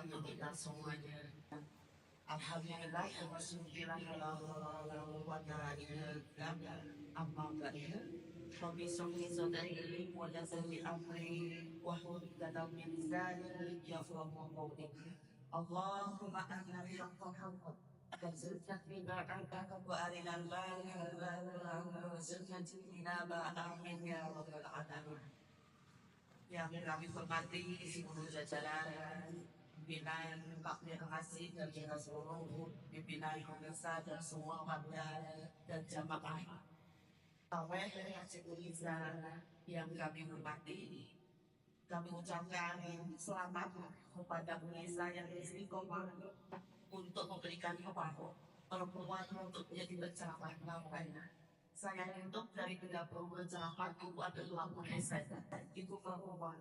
bagi kita semuanya. Alhamdulillah Rasulullah sallallahu alaihi wasallam amma ba'da Fabisunni sadri wa yazmi amri wa hudda min lisani yafqahu qawli Allahumma anna Muhammad وزدنا فيما أعطاك وأرنا البال وزدنا فينا ما آمين يا رب العالمين. Yang kami hormati seluruh jajaran pimpinan Bakti Kasih dan juga seluruh pimpinan pemirsa dan semua warga dan jamaah Taweh Haji Indonesia yang kami hormati, kami ucapkan selamat kepada pemirsa yang istiqomah untuk memberikan perempuan untuk menjadi penceramah namanya. Saya hidup dari 30 penceramah itu adalah pemirsa itu perempuan,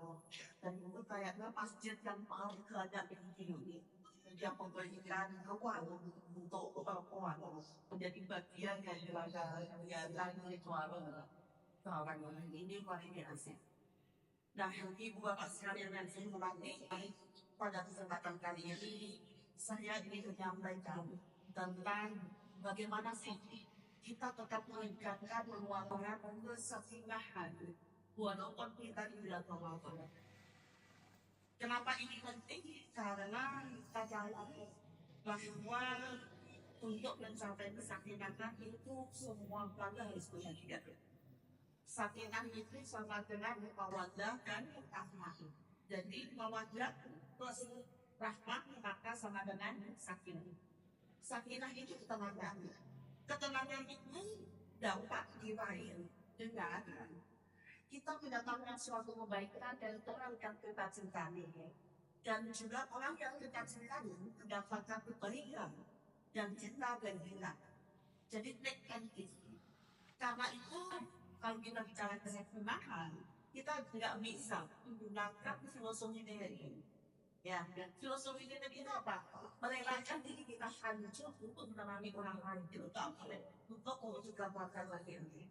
dan itu kayaknya masjid yang paling banyak di dunia yang memberikan ruang untuk perempuan menjadi bagian dari kegiatan ritual orang ini luar biasa. Nah, ibu bapak sekalian yang saya hormati, pada kesempatan kali ini saya ingin menyampaikan tentang bagaimana sih kita tetap meningkatkan ruang kesepinahan walaupun kita tidak tahu. Kenapa ini penting? Karena kita tahu bahwa untuk mencapai kesepinahan itu semua pada harus berhati. Sakinah itu sama dengan mawaddah dan rahmah. Jadi mawaddah plus rahmah maka sama dengan sakinah. Sakinah itu ketenangan. Ketenangan itu dapat diraih dengan kita mendapatkan suatu kebaikan dari orang yang kita cintai, dan juga orang yang kita cintai mendapatkan kebaikan dan cinta dan hina. Jadi tekan itu. Karena itu kalau kita bicara kesempurnaan, kita tidak bisa menggunakan filosofi diri. Ya, filosofi diri itu apa? Merelakan diri kita hancur untuk menemani orang lain, terutama untuk mewujudkan lagi ini.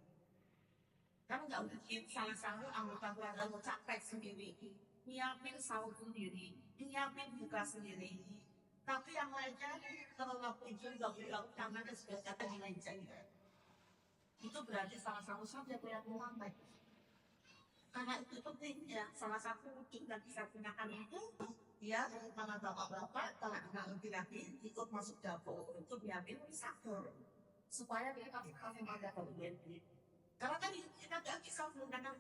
Karena nggak mungkin salah satu anggota keluarga mau capek sendiri, nyiapin sahur sendiri, nyiapin buka sendiri. Tapi yang lainnya kalau nggak itu nggak bilang karena ada sudah kata yang lain itu berarti salah satu saja yang melambat. Karena itu penting ya, salah satu wujud dan bisa gunakan itu ya, karena bapak-bapak, kalau anak laki-laki ikut masuk dapur untuk nyiapin sahur supaya mereka bisa pada bagian. Karena tadi kita tidak bisa menggunakan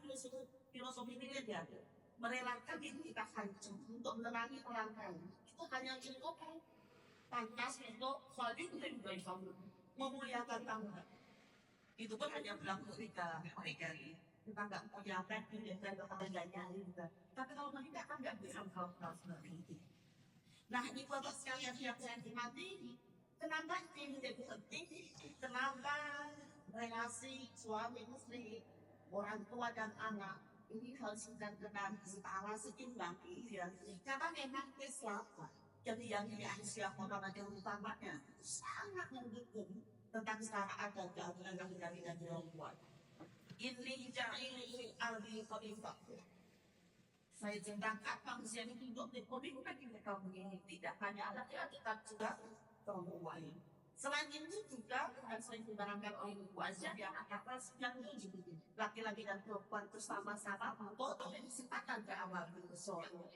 filosofi ini ya, merelakan diri kita hancur untuk menerangi orang lain. Itu hanya cukup pantas untuk saling dan memuliakan tamu. Itu pun hanya berlaku ketika mereka kita nggak punya teknik dan kepadanya juga. Tapi kalau mereka kan nggak bisa melakukan seperti itu. Nah, ini bapak sekalian yang saya hormati, kenapa ini menjadi penting? Kenapa relasi suami istri, orang tua dan anak ini harus benar-benar setara seimbang? Ya, karena memang Islam, jadi yang siapa yang utamanya sangat mendukung tentang setara dan keadilan laki-laki dan perempuan. Ini jahili aldi khalifah. Saya ciptakan manusia ini untuk dikodingkan di kaum ini, tidak hanya laki-laki tapi juga perempuan. Selain itu juga yang sering dibarangkan oleh wajah yang atas yang ini laki-laki dan perempuan bersama-sama untuk kesempatan ke awal bersoal.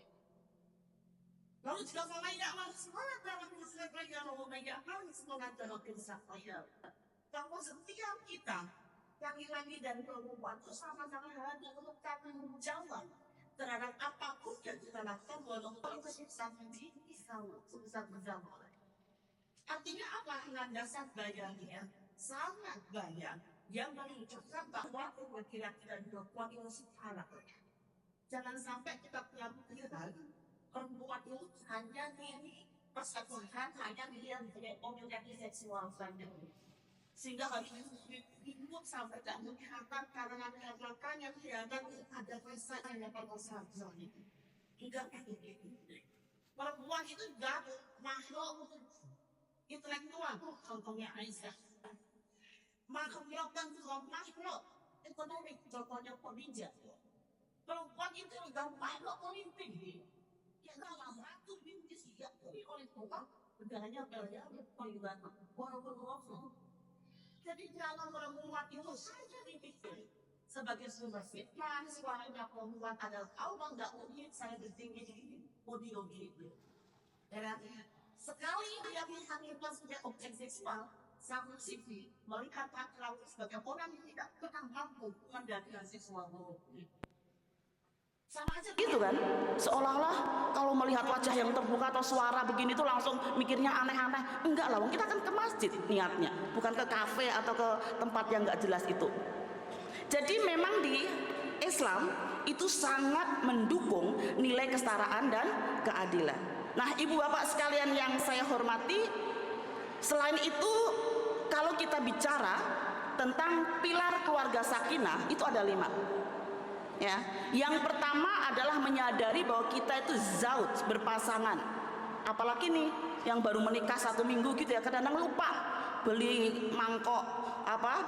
Lalu juga saya amal semangat dalam kesehatan Romanya kali semangat dalam kesehatan. Bahwa setiap kita laki-laki dan perempuan itu sama-sama hadir untuk tanggung jawab terhadap apapun yang kita lakukan walaupun itu susah bersama. Artinya apa? Landasan bayangnya sangat banyak yang menunjukkan bahwa laki-laki dan perempuan itu setara. Jangan sampai kita punya pikiran perempuan itu hanya di persatukan, hanya dia memiliki seksual saja. Sehingga harus dibuat sampai tak kelihatan karena yang kelihatan ada rasa yang dapat usaha itu. Tidak begitu. Perempuan itu juga makhluk intelektual, contohnya Aisyah. Makhluk dan makhluk ekonomi, contohnya Khadijah. Perempuan itu juga makhluk politik. Kita ratu bintis diakui oleh Tuhan, negaranya penggugat walaupun kosong. Jadi jangan membuat itu saja dipikir sebagai sumber fitnah. Suaranya pembuat adalah Allah nggak mungkin saya bertinggi di podium itu. Dan sekali dia menghadirkan sejak objek seksual, sang sifat melihat laki-laki sebagai orang yang tidak pernah mampu mendapatkan seksual sama aja gitu kan, seolah-olah kalau melihat wajah yang terbuka atau suara begini tuh langsung mikirnya aneh-aneh. Enggak lah, kita kan ke masjid niatnya, bukan ke kafe atau ke tempat yang nggak jelas itu. Jadi memang di Islam itu sangat mendukung nilai kesetaraan dan keadilan. Nah, ibu bapak sekalian yang saya hormati, selain itu kalau kita bicara tentang pilar keluarga sakinah itu ada 5. Ya, yang pertama adalah menyadari bahwa kita itu zauj, berpasangan. Apalagi nih yang baru menikah 1 minggu gitu ya, kadang-kadang lupa beli mangkok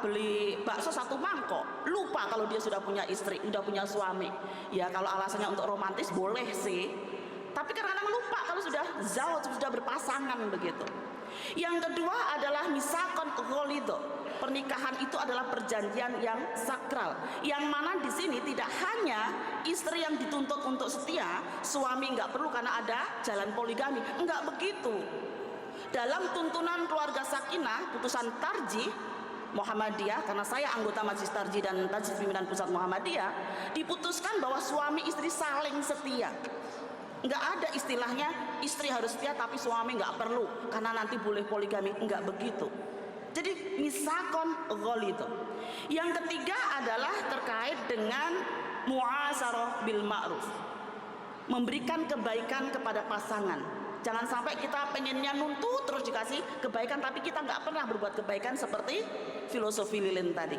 beli bakso 1 mangkok, lupa kalau dia sudah punya istri, sudah punya suami. Ya kalau alasannya untuk romantis boleh sih, tapi kadang-kadang lupa kalau sudah zauj, sudah berpasangan begitu. Yang kedua adalah misakon ghalido. Pernikahan itu adalah perjanjian yang sakral, yang mana di sini tidak hanya istri yang dituntut untuk setia, suami nggak perlu karena ada jalan poligami, nggak begitu. Dalam tuntunan keluarga sakinah, putusan Tarjih Muhammadiyah, karena saya anggota Majelis Tarjih dan Tajlis Pimpinan Pusat Muhammadiyah, diputuskan bahwa suami istri saling setia. Nggak ada istilahnya istri harus setia tapi suami nggak perlu karena nanti boleh poligami, nggak begitu. Jadi misakon ghalidho. Yang ketiga adalah terkait dengan mu'asarah bil ma'ruf, memberikan kebaikan kepada pasangan. Jangan sampai kita pengennya nuntut terus dikasih kebaikan tapi kita nggak pernah berbuat kebaikan seperti filosofi lilin tadi.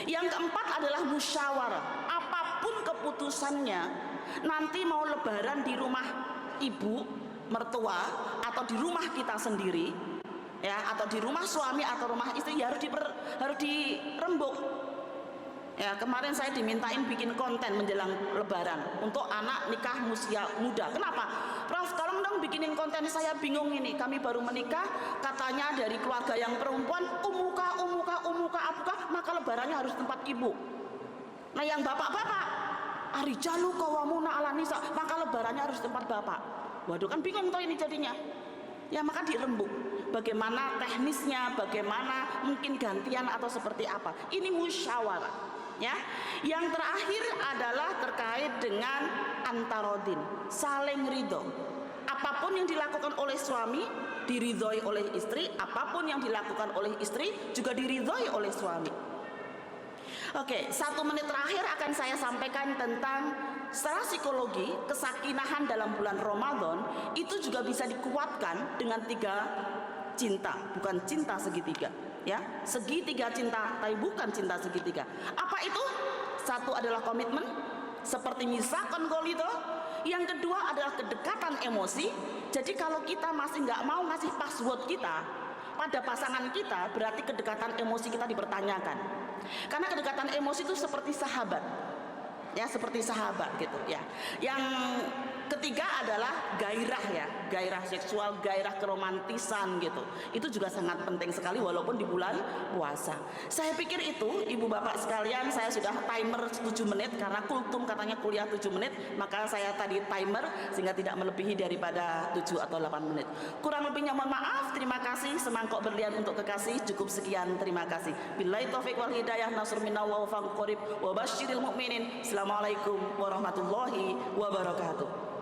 Yang keempat adalah musyawarah. Apapun keputusannya, nanti mau lebaran di rumah ibu mertua atau di rumah kita sendiri, ya, atau di rumah suami atau rumah istri, ya harus dirembuk. Ya, kemarin saya dimintain bikin konten menjelang lebaran untuk anak nikah usia muda. Kenapa? Prof, tolong dong bikinin konten, saya bingung ini. Kami baru menikah, katanya dari keluarga yang perempuan, umuka, abuka, maka lebarannya harus tempat ibu. Nah, yang bapak-bapak, arijalu qawwamuna 'alan nisa, maka lebarannya harus tempat bapak. Waduh, kan bingung toh ini jadinya. Ya, maka dirembuk. Bagaimana teknisnya, bagaimana mungkin gantian atau seperti apa. Ini musyawarah. Ya, yang terakhir adalah terkait dengan antarodin, saling ridho. Apapun yang dilakukan oleh suami diridhoi oleh istri, apapun yang dilakukan oleh istri juga diridhoi oleh suami. Oke, 1 menit terakhir akan saya sampaikan tentang secara psikologi kesakinahan dalam bulan Ramadan itu juga bisa dikuatkan dengan 3 cinta, bukan cinta segitiga. Ya, segitiga cinta, tapi bukan cinta segitiga. Apa itu? 1 adalah komitmen, seperti misakon ghalidho. Yang kedua adalah kedekatan emosi. Jadi kalau kita masih nggak mau ngasih password kita pada pasangan kita, berarti kedekatan emosi kita dipertanyakan. Karena kedekatan emosi itu seperti sahabat, ya, seperti sahabat gitu ya. Yang ketiga adalah gairah, ya, gairah seksual, gairah keromantisan gitu. Itu juga sangat penting sekali walaupun di bulan puasa. Saya pikir itu ibu bapak sekalian, saya sudah timer 7 menit karena kultum katanya kuliah 7 menit, maka saya tadi timer sehingga tidak melebihi daripada 7 atau 8 menit. Kurang lebihnya mohon maaf, terima kasih. Semangkok berlian untuk kekasih, cukup sekian, terima kasih. Billahi taufiq wal hidayah, nasr minallah wa faqrib wa basyiril mu'minin. Assalamualaikum warahmatullahi wabarakatuh.